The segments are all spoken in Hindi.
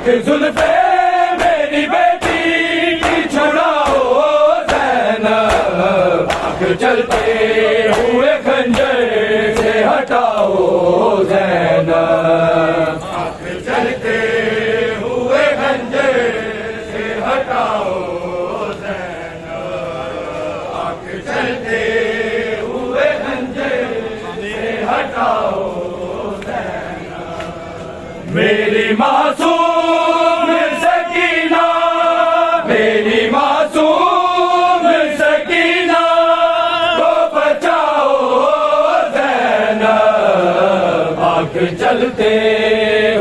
जुल्फे मेरी बेटी की छुड़ाओ ज़ैनब, आँख चलते हुए खंजर से हटाओ ज़ैनब, आँख चलते हुए खंजर से हटाओ ज़ैनब, आँख चलते हुए खंजर से हटाओ ज़ैनब। मेरी मासूम सकीना, मेरी मासूम सकीना को बचाओ ज़ैनब, आँख चलते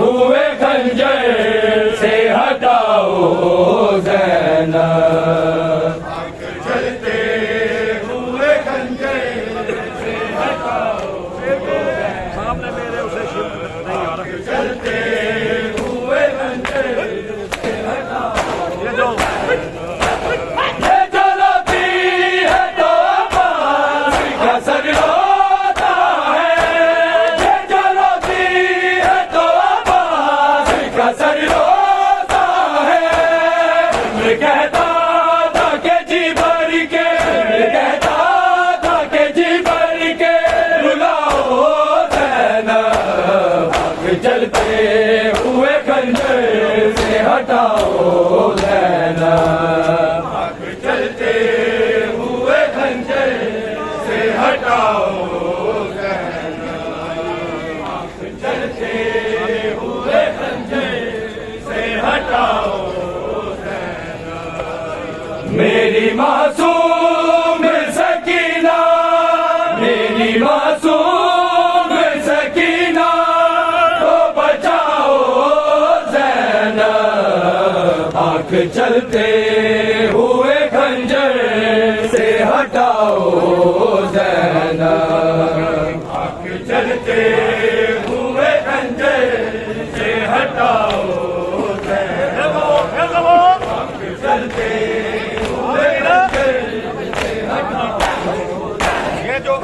हुए खंजर से हटाओ ज़ैनब, आँख चलते हुए खंजर से हटाओ सामने मेरे उसे शिव नहीं आ रहा। चलते हुए खंजर से हटाओ। ये जो ये जलाती है तो अब्बास का सर रोता है, ये जलाती है तो अब्बास का सर रोता है। इम्र कहता था कि जी भर के, इम्र कहता था कि जी भर के रुलाओ ज़ैनब, आँख चलते हुए खंजर से हटाओ ज़ैनब, आँख चलते हुए खंजर से हटाओ ज़ैनब, आँख चलते हुए खंजर से हटाओ ज़ैनब। मेरी मासूम सकीना, मेरी मासूम सकीना को बचाओ ज़ैनब, आँख चलते हुए खंजर से हटाओ ज़ैनब, आँख चलते हुए खंजर से हटाओ ज़ैनब, आँख चलते हुए खंजर से हटाओ। ये जो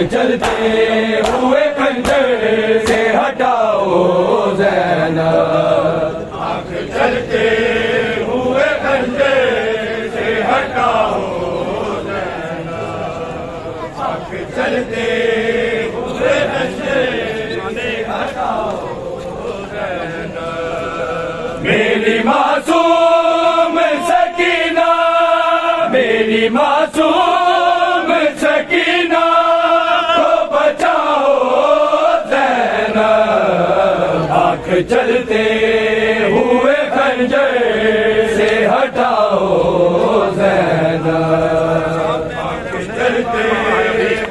चलते हुए खंजर से हटाओ ज़ैनब, आँख चलते हुए खंजर से हटाओ ज़ैनब, आँख चलते हुए खंजर से हटाओ ज़ैनब। मेरी मासूम सकीना, मेरी मासूम सकीना को बचाओ ज़ैनब, आँख चलते हुए खंजर से हटाओ ज़ैनब, आँख चलते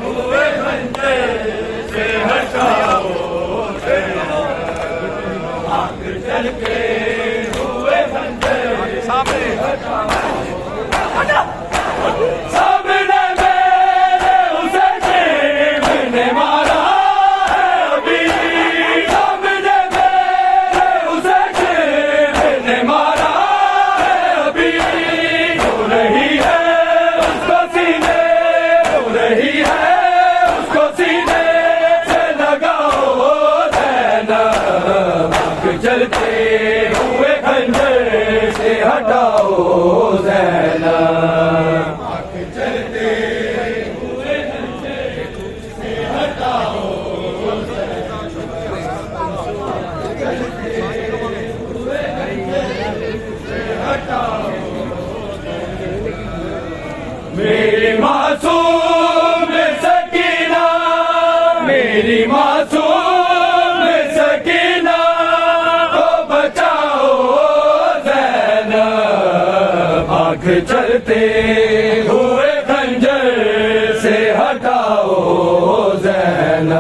हुए खंजर से हटाओ ज़ैनब, आँख चलते हुए खंजर सामने सामने मेरे उसे शेर ने मारा है अभी, सामने मेरे उसे शेर ने मारा है अभी। रो रही है उसको सीने, रो रही है उसको सीने से लगाओ ज़ैनब, आँख चलते हुए खंजर से हटाओ ज़ैनब, आँख चलते हुए खंजर से हटाओ ज़ैनब, चलते हुए खंजर से हटाओ। मेरी मासूम सकीना, मेरी मासूम सकीना को बचाओ ज़ैनब, आँख चलते हुए खंजर से हटाओ ज़ैनब,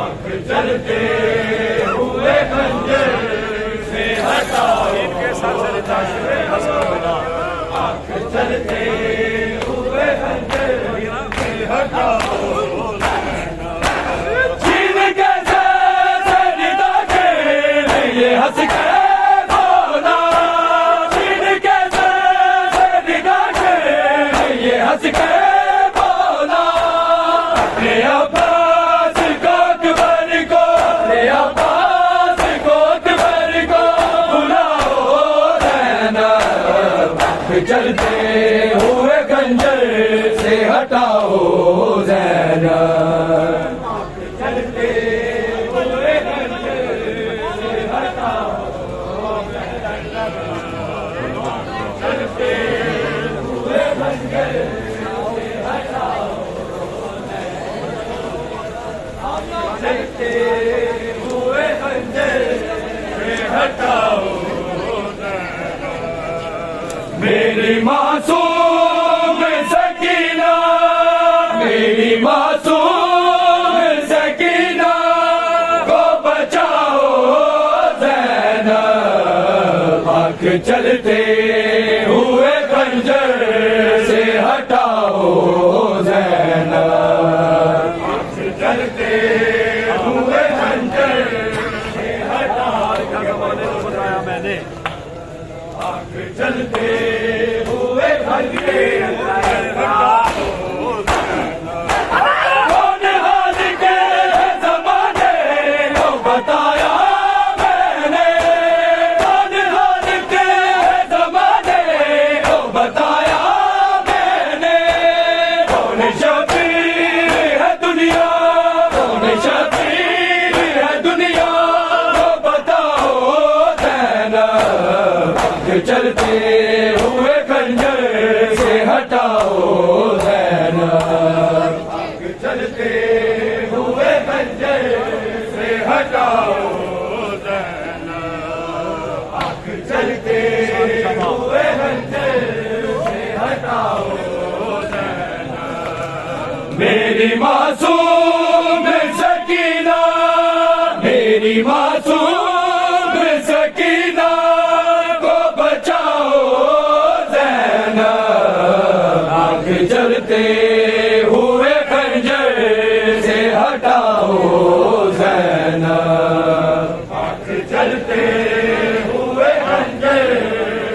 आँख चलते हुए खंजर से हटाओ। इनके साथ से आँख चलते हुए खंजर हुए खंजर से हटाओ ज़ैनब। चलते हुए खंजर से हटाओ ज़ैनब। चलते हुए खंजर से हटाओ ज़ैनब। चलते हुए खंजर से हटाओ मेरी मासूम सकीना, मेरी मासूम सकीना को बचाओ ज़ैनब। आँख चलते हुए खंजर से हटाओ ज़ैनब। आँख चलते हुए खंजर से हटाओ बताया मैंने आँख चलते हुए खंजर कौन हाल के ज़माने को बताया मैंने, कौन हाल के ज़माने को बताया मैंने। कौन शबीर है दुनिया, कौन शबीर है दुनिया को बताओ ज़ैनब। चलते हुए खंजर से हटाओ ज़ैनब। चलते हुए खंजर से हटाओ ज़ैनब। आँख चलते हुए खंजर से हटाओ ज़ैनब। मेरी मासूम सकीना, मेरी मासूम सकीना को बचाओ ज़ैनब। आँख चलते हुए खंजर से हटाओ ज़ैनब। आँख चलते हुए खंजर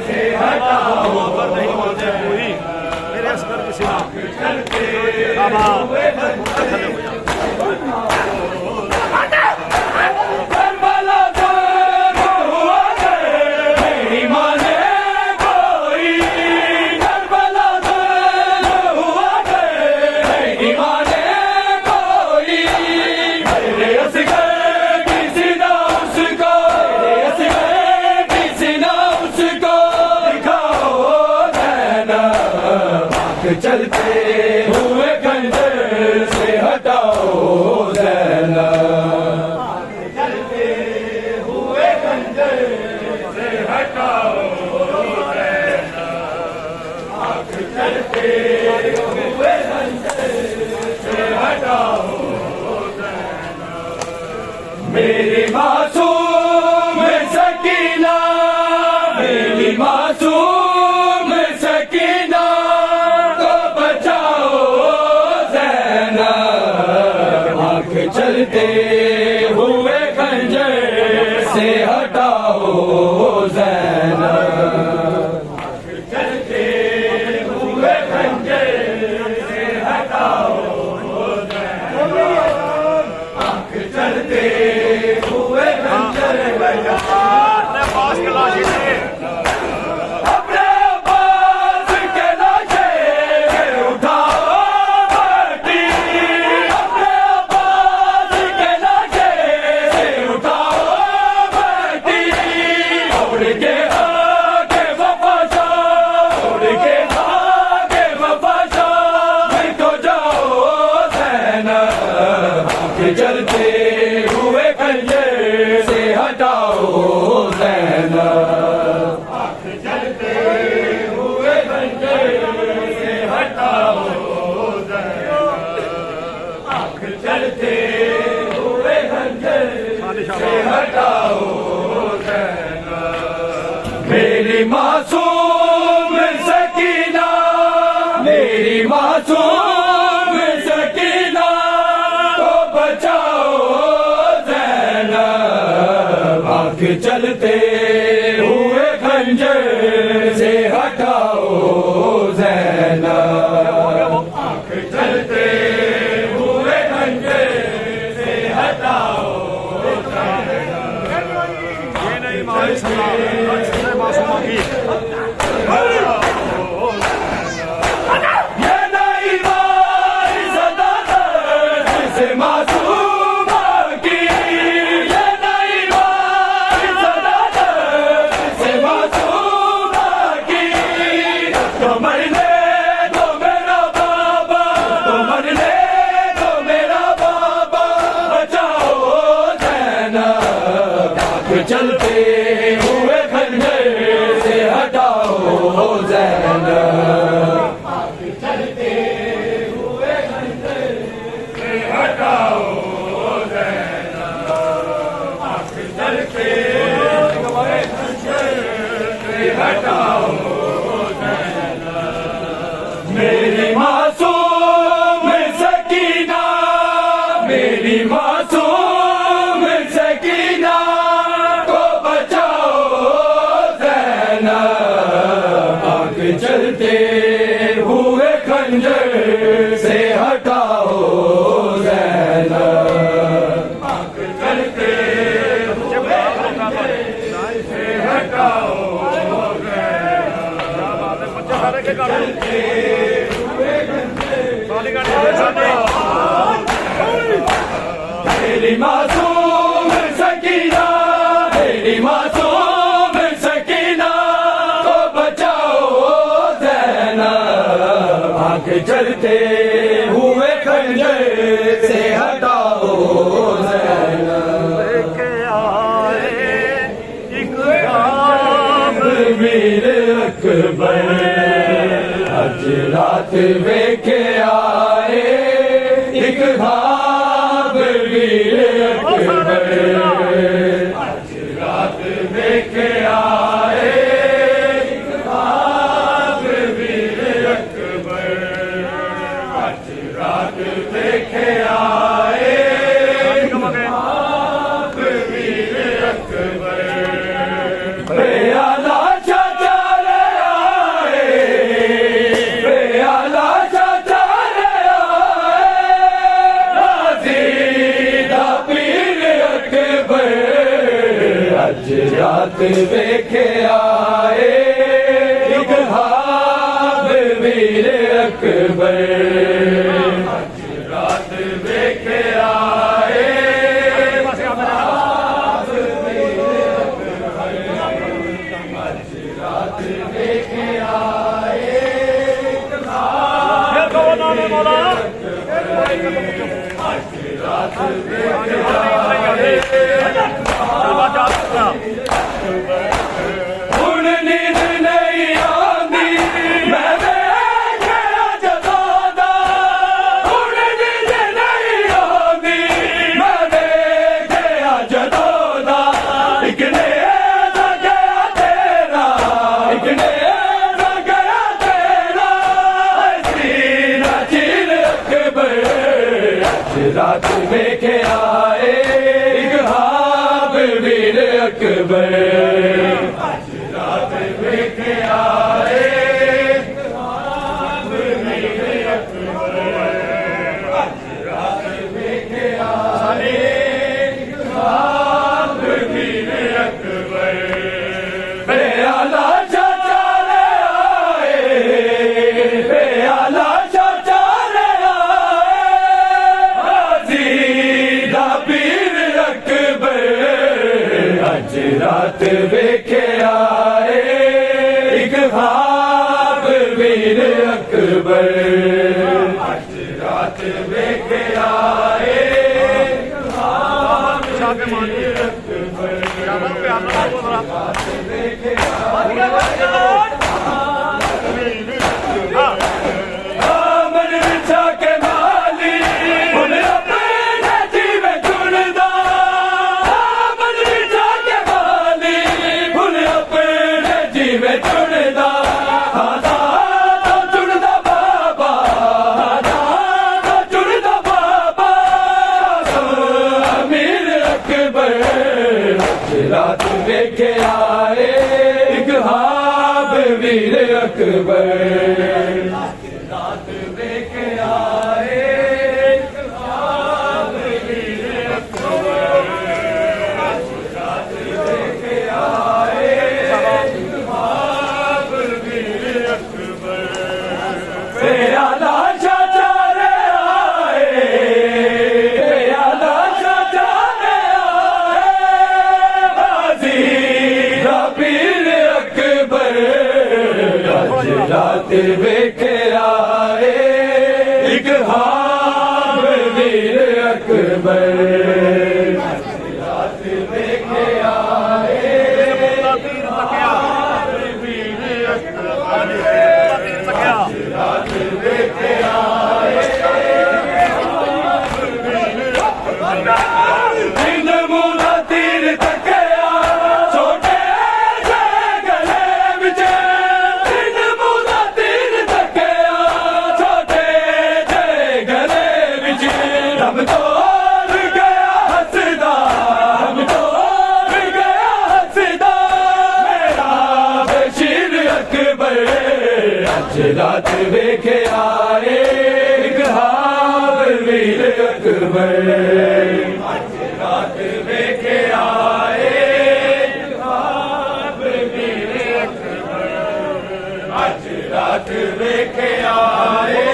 से हटाओ नहीं होते पूरी मेरे अस्कर की सिवा चलते बाबा हुए खंजर करबला तो हुआ मेरी माँ ने कोई, करबला तो हुआ मेरी माँ ने कोई। मेरे असगर किसी ना उसको, मेरे असगर किसी ना उसको दिखाओ ज़ैनब। आँख चलते हुए खंजर से हटाओ ज़ैनब। चलते हुए खंजर से हटाओ ज़ैनब। आँख चलते हुए खंजर से हटाओ ज़ैनब। मेरी मासूम सकीना, मेरी मासूम सकीना को बचाओ ज़ैनब। आँख चलते हुए खंजर से हटाओ ज़ैनब। आँख चलते हुए खंजर से हटाओ ज़ैनब। आँख चलते हुए खंजर पास कलाशी से अपने पास के लाशे उठाओ भट्टी, अपने पास के लाशे चलते हुए खंजर से हटाओ ज़ैनब चलते हुए खंजर से हटाओ ज़ैनब चलते हुए खंजर से हटाओ ज़ैनब मेरी मासूम सकीना मेरी मासूम सकीना को बचाओ ज़ैनब आग चलते हुए खंजर से हटाओ ज़ैनब आग चलते हुए खंजर से हटाओ चलते हुए मेरी मासूम सकीना मेरी मासूम सकीना को बचाओ ज़ैनब आग चलते हुए खंजर से हटाओ ज़ैनब लेके आए एक ख्वाब वीर अकबर आज रात लेके आए एक ख्वाब वीर अकबर आज रात लेके आए एक ख्वाब वीर अकबर आज रात लेके आए एक ख्वाब वीर अकबर बेआला चाचा रे आए बेआला चाचा रे आए राजी दा पीर अकबर आज रात वेखे आए एक ख्वाब वीर अकबर आज रात वेखे आए ख्वाब वीर अकबर आज रात वेखे आए एक ख्वाब आज रात वेखे आए हुण नींद नहीं आंदी मैं वेख्या जदों दा हुण नींद नहीं आंदी मैं वेख्या जदों दा इक नेज़ा गया तेरा इक नेज़ा गया तेरा सीना चीर अकबर आज रात वेखे आए एक ख्वाब वीर अकबर आज रात वेखे आए एक ख्वाब वीर अकबर आज रात वेखे आए एक ख्वाब वीर अकबर बेआला चाचा रे आए बेआला चाचा रे आए राजी दा पीर अकबर आज रात वेखे आए एक ख्वाब वीर अकबर आज रात वेखे आए एक ख्वाब वीर अकबर रात वेखे दामन बिछा के माली हुण अपने जीवे चुनदा दामन बिछा के माली हुण अपने जीवे चुनदा हादा तो चुनदा बाबा हादा तो चुनदा बाबा अमीर अकबर आज रात वेखे आए एक ख्वाब वीर अकबर आज रात वेखे आए एक ख्वाब वीर अकबर आज रात वेखे आए एक ख्वाब वीर अकबर बेआला चाचा रे आए बेआला चाचा रे आए बाजी दा पीर अकबर आज रात वेखे आए एक ख्वाब वीर अकबर आज रात वेखे आए तीर तकिया वीर अकबर तीर तकिया तीन मूला तीर तकिया छोटे जे गले विच तीन मूला तीर तकिया छोटे जे गले विच रब तोड़ गया हसदा रब तोड़ गया हसदा मेरा बशीर अकबर अज रात वेखे आए एक हार वीर अकबर वेखे आए आज रात वेखे आए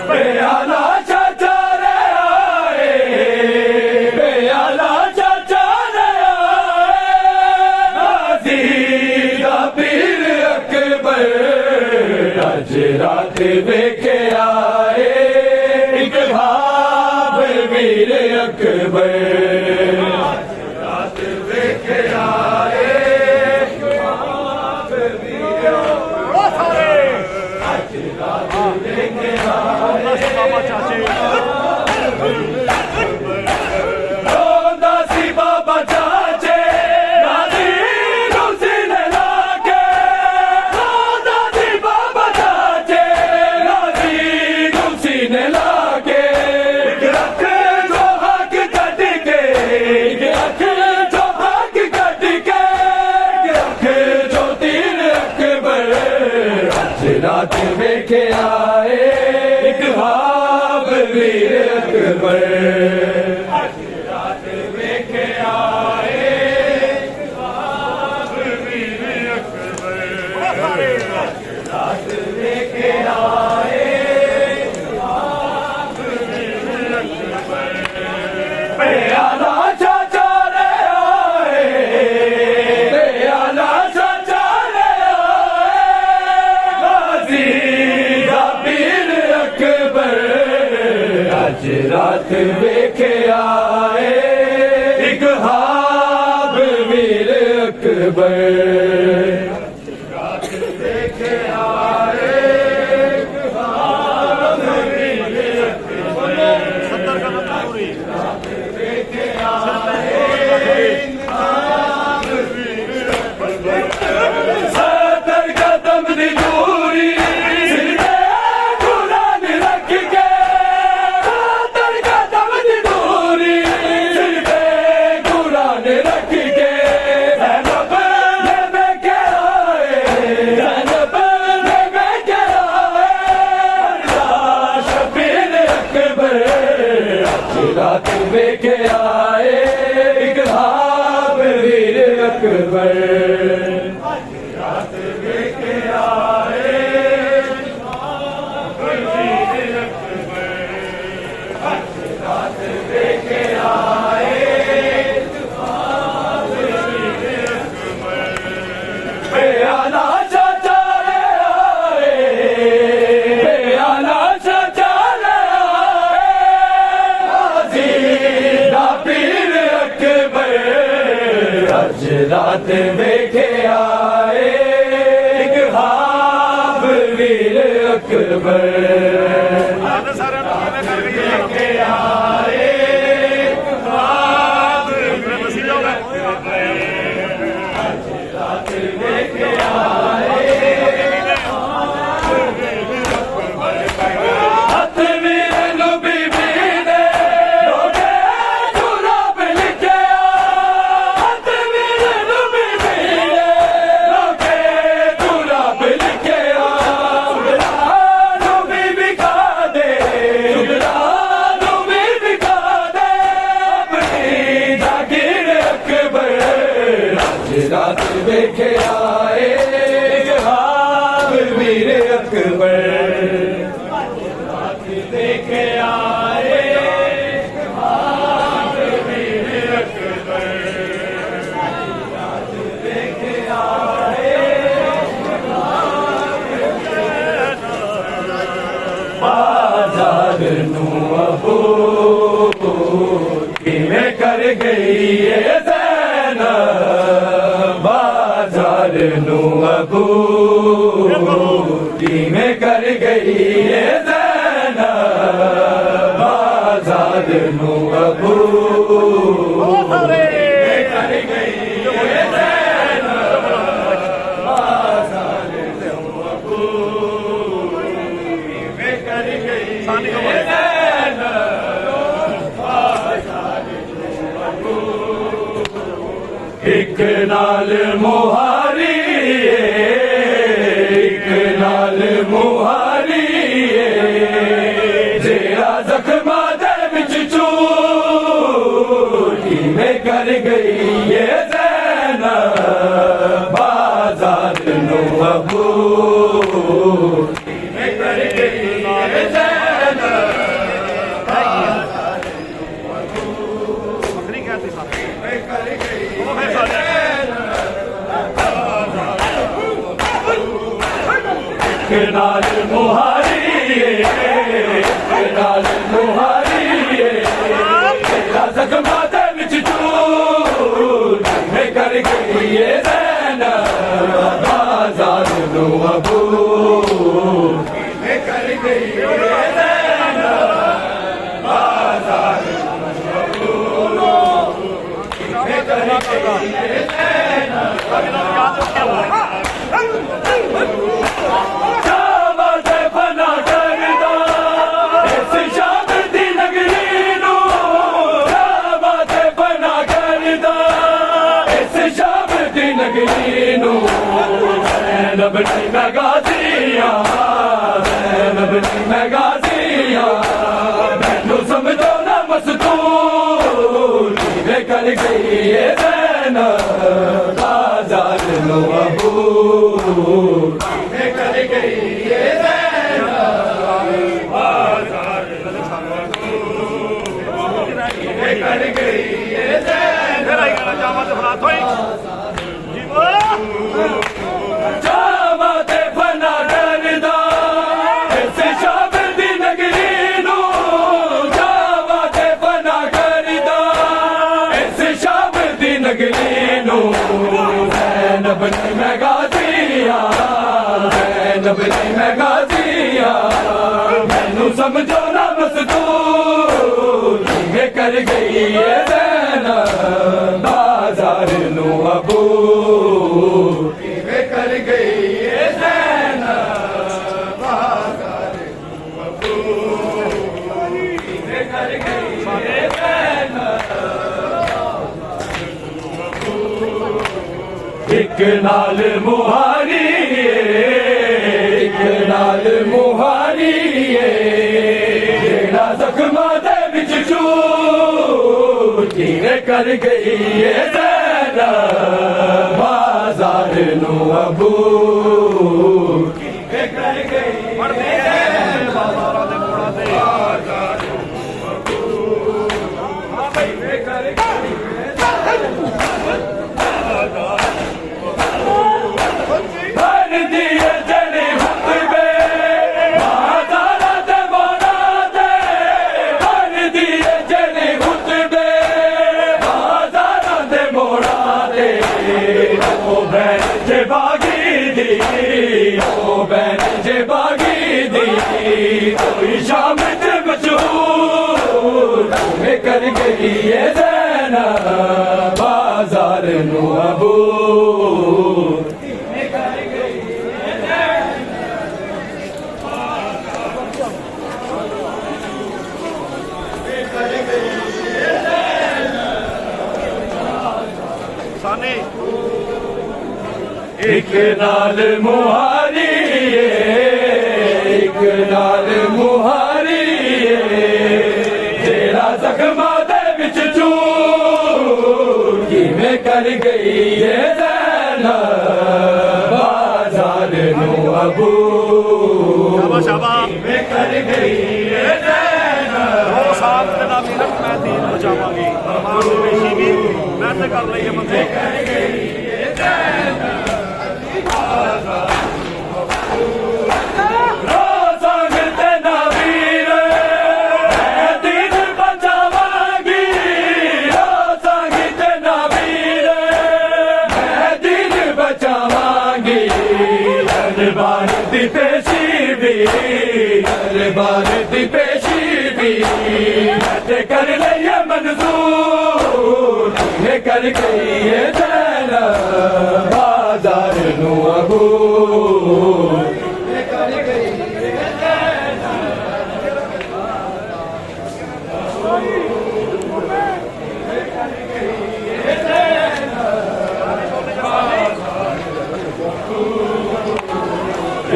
बेआला चाचा रे आए बेआला चाचा रे आए गाजी दा पीर अकबर आज रात वेखे आए वीर अकबर रात वेखे आए आज रात वेखे आए रोंदा सी बाबा चाचे नादी हुसैन लाके रोंदा सी बाबा चाचे नादी हुसैन लाके रात वेखे आए एक हाब वीर अकबर रात वेखे आए एक हाब वीर अकबर रात वेखे आए एक हाब वीर अकबर बेआला चाचा रे आए बेआला चाचा रे आए पीर अकबर आज रात वेखे आए एक हाब वीर अकबर रात वेखे आए एक हाब वीर अकबर रात वेखे आए एक हाब वीर अकबर सत्तर कदम दी दूरी रात वेखे आए एक हाब वीर अकबर रात वेखे आए एक हाब वीर अकबर रात वेखे आए एक हाब वीर अकबर बेआला चाचा रे आए बेआला चाचा रे पीर अकबर आज रात वेखे आए एक हाब वीर अकबर वेखे आए एक हाब वीर अकबर आज रात वेखे आए हथ वीर नबी रात वेखे आए एक हाब वीर अकबर रात वेखे आए एक हाब वीर अकबर रात वेखे आए बाजार नू अबू किवें कर गई ये ज़ैनब बाजार नू अबू किवें कर गई ये ज़ैनब बाजार नू अबू कर गई ये ज़ैनब बाजार नू अबू किवें कर गई ये एक नाल मुहारी एक नाल मुहारी जेड़ा जख्मा दे विच चूटी में कर गई ये ज़ैनब बाजार नू अबू में कर गई ये ज़ैनब बकरी कहती साहब में कर गई नाल मुहारी नाल मुहारी तेरा जख्मा दे विच चूर में कर गई ये ज़ैनब बाजार नू अबू में कर गई ये ज़ैनब बाजार नू अबू में कर गई ये ज़ैनब नी मैं गाजियां ज़ैनब नी मैं गाजियां मैनू समझो ना मस्तूर किवें कर गई ये ज़ैनब बाजार नू अबू किवें कर गई ये ज़ैनब बाजार नू अबू किवें कर गई ये ज़ैनब जामा ते फना थोई जामते फना करदा इस शाम दी नगरी नू जामते फना करदा इस शाम दी नगरी नू ज़ैनब नी मैं गाजियां ज़ैनब नी मैं गाजियां मैनू समझो ना मस्तूर किवें कर गई ये ज़ैनब बाजार नू अबू किवें कर गई ये ज़ैनब बाजार नू अबू किवें कर गई ये ज़ैनब एक नाल मुहारी एक नाल मुहारी जेड़ा जख्मा दे विच चूर किवें कर गई ये ज़ैनब बाजार नू अबू किवें कर गई ये ज़ैनब बाजार नू अबू किवें कर गई भर दिए जने हुक्मे बाजारा दे मोड़ा दे भर दिए जने हुक्मे बाजारा दे मोड़ा दे ओ बहन जे बागी दी ओ बहन जे बागी दी कोई शाम ते मशहूर में कर गई ये ज़ैनब बाजार नू अबू सानी एक नाल मुहारी एक नाल मुहारी जेड़ा जख्मा दे विच चूर किवें कर गई ये ज़ैनब बाजार नू अबू शाबा शाबा किवें कर गई ये ज़ैनब 2 साल ते ना मिलन मैं दीन बचावांगी फरमान पेशी भी मैं ते कर लई बंदे कर गई ये ज़ैनब रोज़ दरबार दी पेशी भी ते कर लिया मंजूर ने कर गई है जना बाजार नू अबूर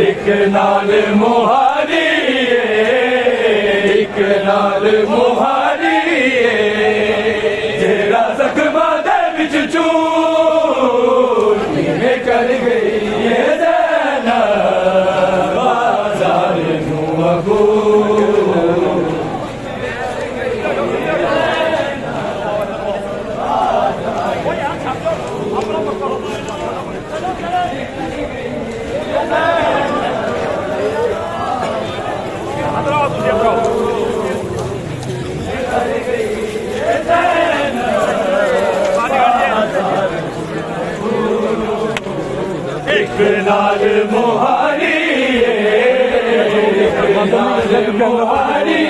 एक नाल मुहारी एक नाल मुहारी जेड़ा जख्मा दे विच चूर में कर गई है जना बाजार नू अबूर एक नाल मुहारी मुहारी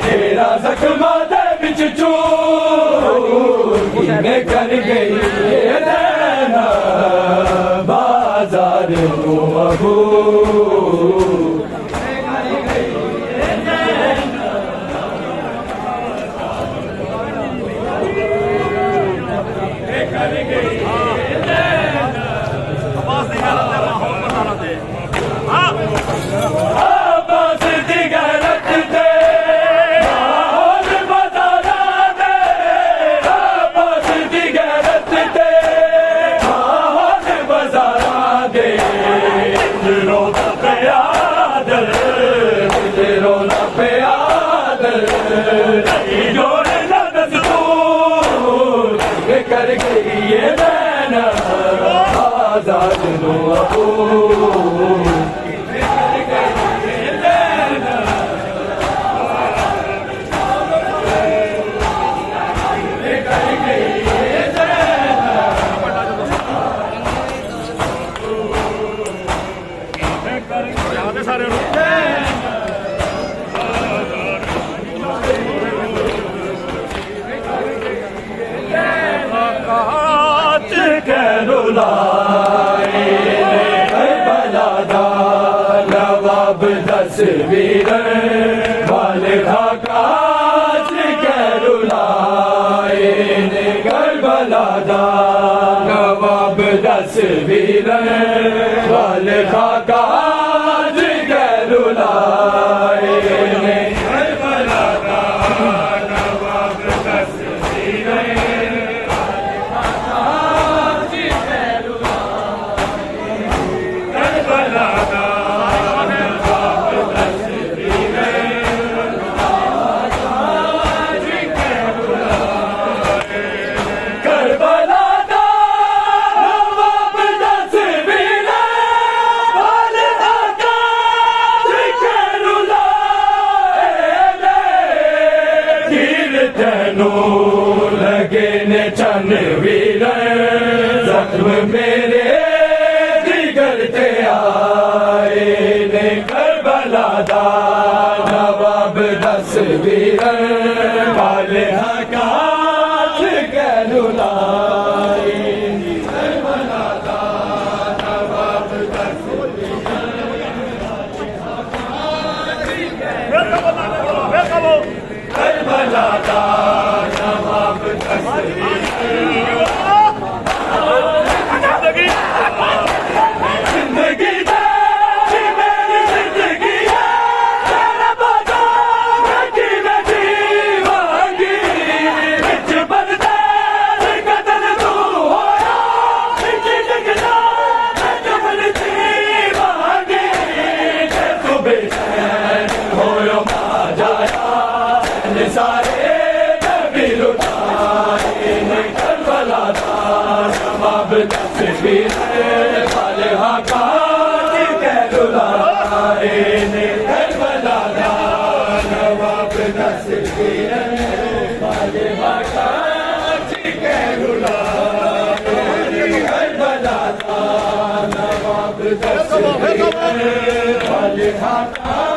तेरा जख्मा दे विच चूर में कर गई जना बाजार नू अबूर कर गई ये नैना आजाद नो अबूर नवाब तस्वीर वाले काज करुलाए करबला दा नवाब तस्वीर वाले काज करुलाए करबला दा नवाब तस्वीर लगे ने चन वीर जख्म मेरे जिगर ते आए ने करबला दा नवाब तस्वीर वाले हकात करुलाए करबला दा नवाब तस्वीर करबला दा नवाब तस्वीर जिंदगी मेरी जिंदगी तेरा बाजार की जीवांगी बिच बनते कदर तू होया बिच जगदा जबल जीवांगी तू बेचैन होयो मा जाया सारे नबी लुटाए करबला दा नवाब तस्वीर वाले हकात करुलाए करबला दा नवाब तस्वीर वाले हकात करुलाए करबला दा नवाब तस्वीर वाले हकात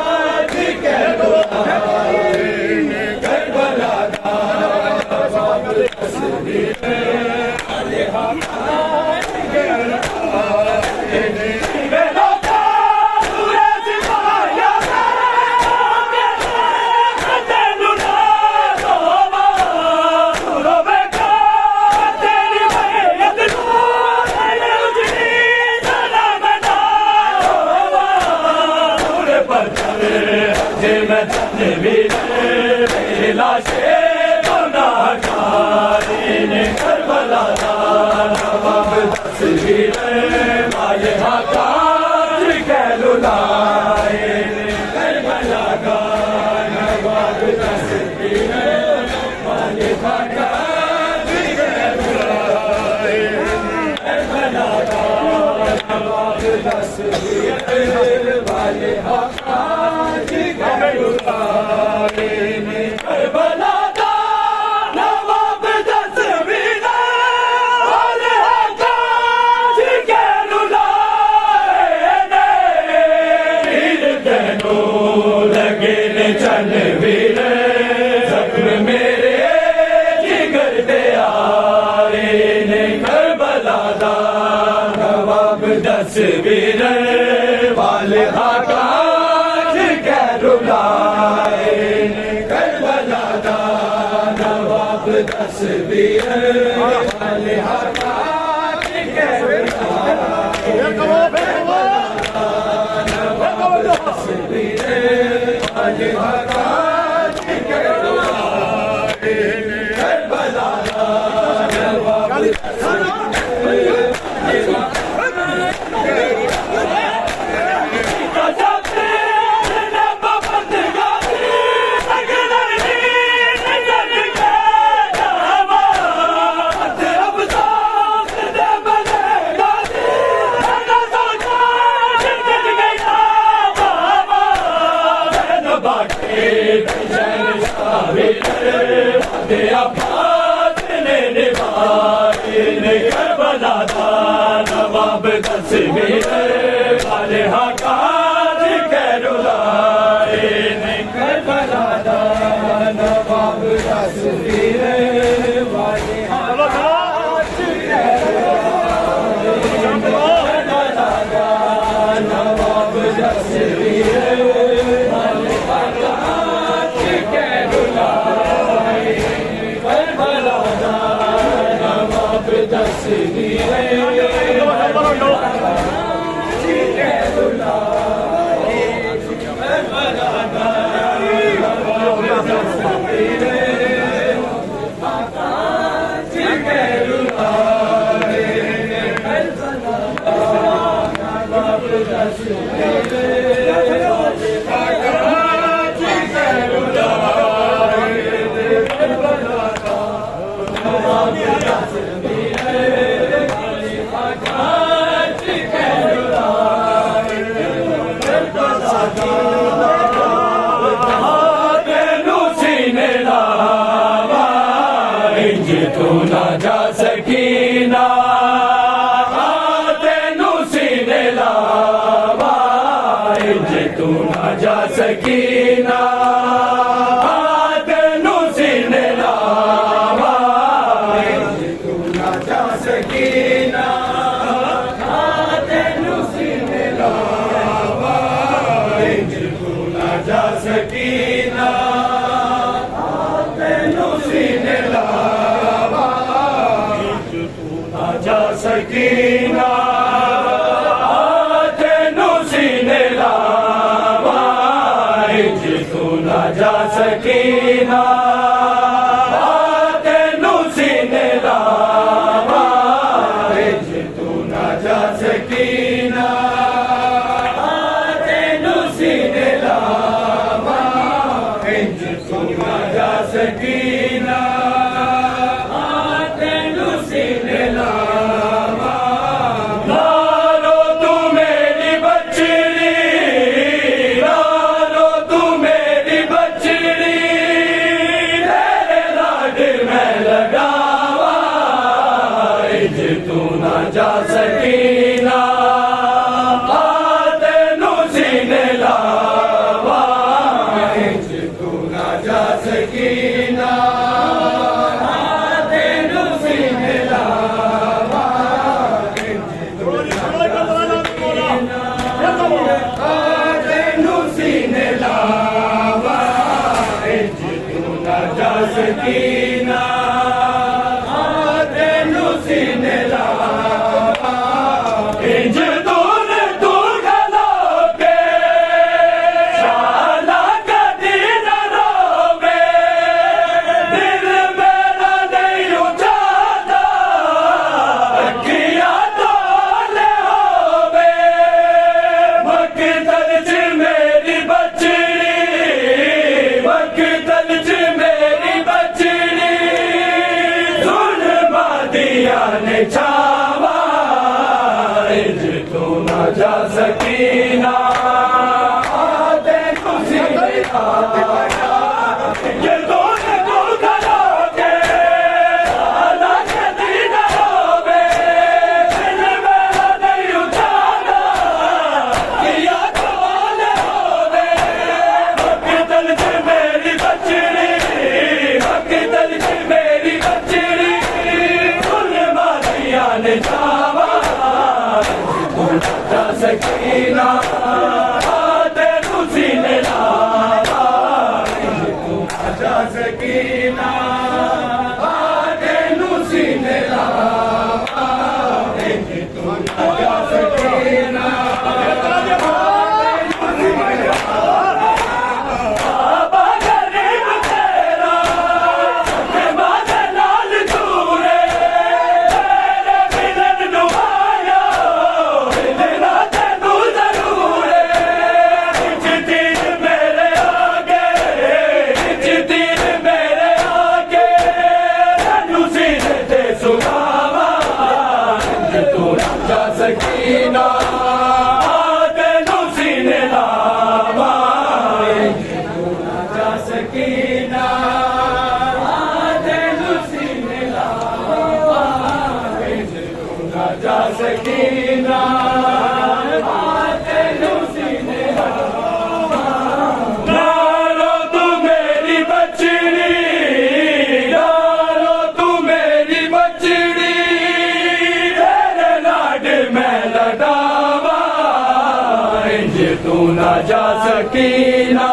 जे मैं तनवीर मेरी लाशे गुनाहगारी ने करबला दा नवाब तस्वीर वाले हकार के लुलाए करबला का नवाब तस्वीर वाले हकार के लुलाए करबला का नवाब तस्वीर वाले हकार के लुलाए करबला का नवाब तस्वीर वाले हकार के लुलाए वीर तेनों लगे ने तनवीर जख्म मेरे जिगर दे आए ने करबला दा नवाब तस्वीर वाले हकार के लुलाए करबला दा नवाब तस्वीर वाले हकार के लुलाए तस्वीर वाले हकार के लुलाए करबला दा नवाब करबला दा नवाब तस्वीर वाले हकार के लुलाए करबला दा नवाब तस्वीर वाले हकार के लुलाए करबला दा नवाब तस्वीर वाले हकार के लुलाए करबला दा नवाब तस्वीर तू ना जा सकीना तेनू सीने लावा जे तू ना जा सकीना तेनू सीने लावा जे तू ना जा सकीना तेनू सीने लावा जे तू ना जा सकीना तेनू सीने लावा जा सकीना तेनू सीने लावा जे तू ना जा सकीना तेनू सीने लावा जे तू ना जा सकीना तेनू सीने लावा जे तू ना जा सकीना तू ना जा सकीना तेनू सीने लावा तू ना जा सकीना तेनू सीने लावा तेनू सीने लावा तू ना जा सकीना तेनू सीने लावा इंज दूर दूर गलो के शाला के ਜਾ ਸਕੀਨਾ ਤੈਨੂੰ ਸੀਨੇ ਲਾਵਾਂ ਜਦੋਂ ਕੋ ਕਰਾਂਗੇ ਸਾਲਾ ਕਦੀ ਨਾ ਹੋਵੇ ਦਿਲ ਮੇਰਾ ਨਹੀਂ ਉਠਾਣਾ ਕਿਆ ਕਮਾਲ ਹੋਵੇ ਹੱਕ ਦਿਲ ਚ ਮੇਰੀ ਬੱਚੜੀ ਹੱਕ ਦਿਲ ਚ ਮੇਰੀ ਬੱਚੜੀ ਫੁੱਲ ਮਾਰੀਆਂ ਨੇ ਜਾਵਾ ਜਾ ਸਕੀਨਾ ਤੈਨੂੰ ਸੀਨੇ ਲਾਵਾਂ ਜਾ ਸਕੀਨਾ ਤੈਨੂੰ ਸੀਨੇ ਲਾਵਾਂ ਜਾ ਸਕੀਨਾ ਬਾਬਾ ਗਰੀਬ ਤੇਰਾ ਮਾਦੇ ਨਾਲ ਦੂਰੇ ਤੇਰੇ ਮਿਲਣ ਨੂੰ ਆਇਆ ਮਿਲਣਾ ਤੈਨੂੰ ਜ਼ਰੂਰ ਜਿੱਤੀਨ ਮੇਰੇ ਆਗੇ ਜਿੱਤੀਨ ਮੇਰੇ ਆਗੇ ਤੈਨੂੰ ਸੀਨੇ ਤੇ ਸੁਣਾਵਾਂ ਤੂੰ ਜਾ ਸਕੀਨਾ ਤੈਨੂੰ ਸੀਨੇ ਲਾਵਾਂ ਜਾ ਸਕੀਨਾ ਤੈਨੂੰ ਸੀਨੇ ਲਾਵਾਂ ਜਾ ਸਕੀਨਾ ਤੈਨੂੰ ਸੀਨੇ ਲਾਵਾਂ ਨਾਲੋ ਤੂੰ ਮੇਰੀ ਬੱਚੜੀ ਨਾਲੋ ਤੂੰ ਮੇਰੀ ਬੱਚੜੀ ਤੇਰੇ ਲਾਡ ਮੈਂ ਲਡਾਵਾਂ ਇੰਜ ਤੂੰ ਨਾ ਜਾ ਸਕੀਨਾ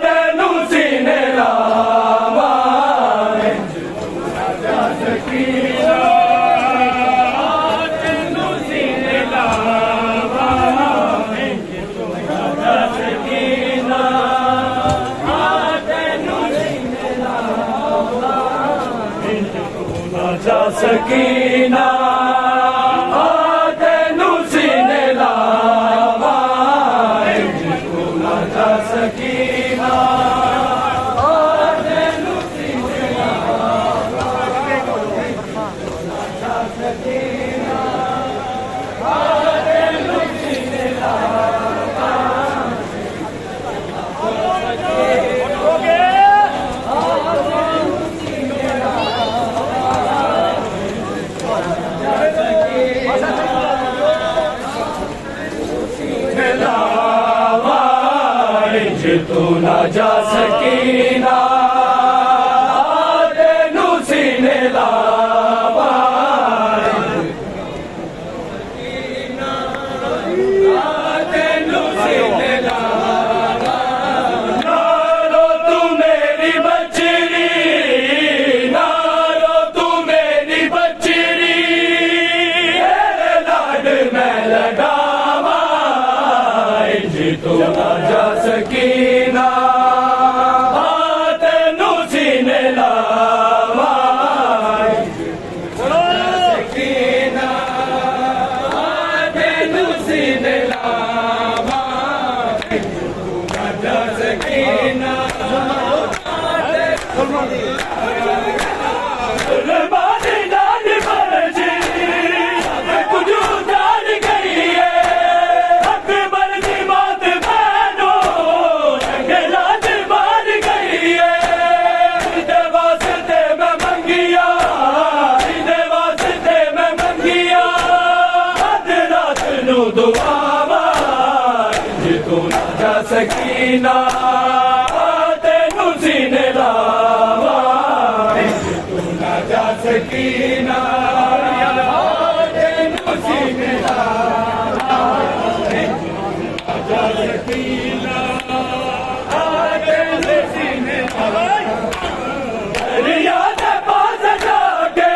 ਤੈਨੂੰ ਸੀਨੇ ਲਾਵਾਂ ਇੰਜ ਤੂੰ ਨਾ ਜਾ ਸਕੀਨਾ ਤੈਨੂੰ ਸੀਨੇ ਲਾਵਾਂ ਇੰਜ ਤੂੰ ਨਾ ਜਾ ਸਕੀਨਾ ਤੈਨੂੰ ਸੀਨੇ ਲਾਵਾਂ ਇੰਜ ਤੂੰ ਨਾ ਜਾ ਸਕੀਨਾ ਤੈਨੂੰ ਸੀਨੇ ਲਾਵਾਂ ਇੰਜ ਤੂੰ ਨਾ ਜਾ ਸਕੀਨਾ ਤੈਨੂੰ ਸੀਨੇ ਲਾਵਾਂ ਇੰਜ ਤੂੰ ਨਾ ਜਾ ਸਕੀਨਾ ਤੈਨੂੰ ਸੀਨੇ ਲਾਵਾਂ ਤੈਨੂੰ ਸੀਨੇ ਲਾਵਾਂ ਨਾਲੋ ਤੂੰ ਮੇਰੀ ਬੱਚੜੀ ਨਾਲੋ ਤੂੰ ਮੇਰੀ ਬੱਚੜੀ ਤੇਰੇ ਲਾਡ ਮੈਂ ਲਗਾਵਾਂ ਇੰਜ ਤੂੰ ਨਾ ਜਾ ਸਕੀਨਾ ਤੈਨੂੰ ਸੀਨੇ ਲਾਵਾਂ ਇੰਜ ਤੂੰ ਨਾ ਜਾ ਸਕੀਨਾ ਤੈਨੂੰ ਸੀਨੇ ਲਾਵਾਂ ਇੰਜ ਤੂੰ ਨਾ ਜਾ ਸਕੀਨਾ ਰਬਾਨੀ ਨਾਲ ਮਰਜੀ ਕੁਝ ਜਾਣ ਗਈ ਏ ਹੱਕ ਮਰਜੀ ਬਾਤ ਮੈਨੋ ਜੰਗਲਾ ਚ ਮਾਰ ਗਈ ਏ ਇਹਦੇ ਵਾਸਤੇ ਮੈਂ ਮੰਗਿਆ ਇਹਦੇ ਵਾਸਤੇ ਮੈਂ ਮੰਗਿਆ ਅੱਧ ਰਾਤ ਨੂੰ ਦੁਆਵਾਂ ਜੇ ਤੂੰ ਨਾ ਜਾ ਸਕੀਨਾ ਤੈਨੂੰ ਸੀਨੇ ਲਾਵਾਂ ਜੇ ਤੂੰ ਨਾ ਜਾ ਸਕੀਨਾ ਤੈਨੂੰ ਸੀਨੇ ਲਾਵਾਂ ਜੇ ਤੂੰ ਨਾ ਜਾ ਸਕੀਨਾ ਤੈਨੂੰ ਸੀਨੇ ਲਾਵਾਂ ਰਿਆ ਦੇ ਪਾਸ ਜਾ ਕੇ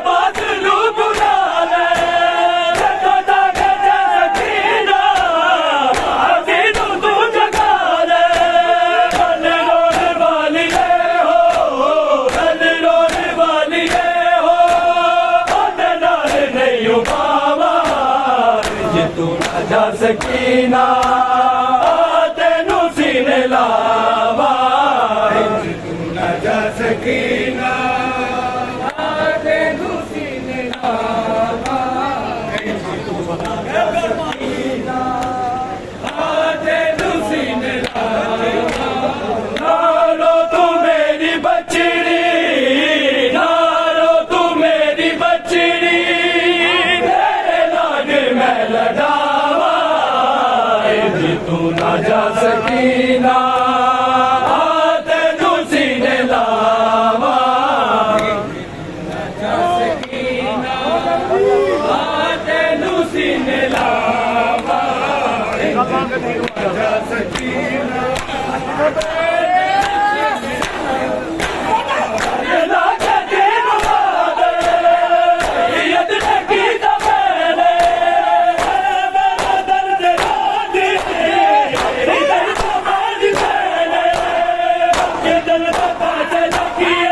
ਬਾਤ ਨੂੰ ਬੁਲਾ ਲੈ ਜਦੋਂ ਤੱਕ ਜਾ ਸਕੀਨਾ ਅਸੀਂ ਨੂੰ ਤੂੰ ਜਗਾ ਲੈ ਬਨ ਰੋਣ ਵਾਲੀ ਏ ਹੋ ਬਨ ਰੋਣ ਵਾਲੀ ਏ ਹੋ ਉਹਦੇ ਨਾਲ ਨਹੀਂ ਉਪਾਵਾ ਜੇ ਤੂੰ ਨਾ ਜਾ ਸਕੀਨਾ ਤੈਨੂੰ ਸੀਨੇ ਲਾਵਾਂ ਜੇ ਤੂੰ ਨਾ ਜਾ ਸਕੀਨਾ ਤੈਨੂੰ ਸੀਨੇ ਲਾਵਾਂ सीने लावा ਗੱਲਾਂ ਕਦੀ ਨੂੰ Yeah.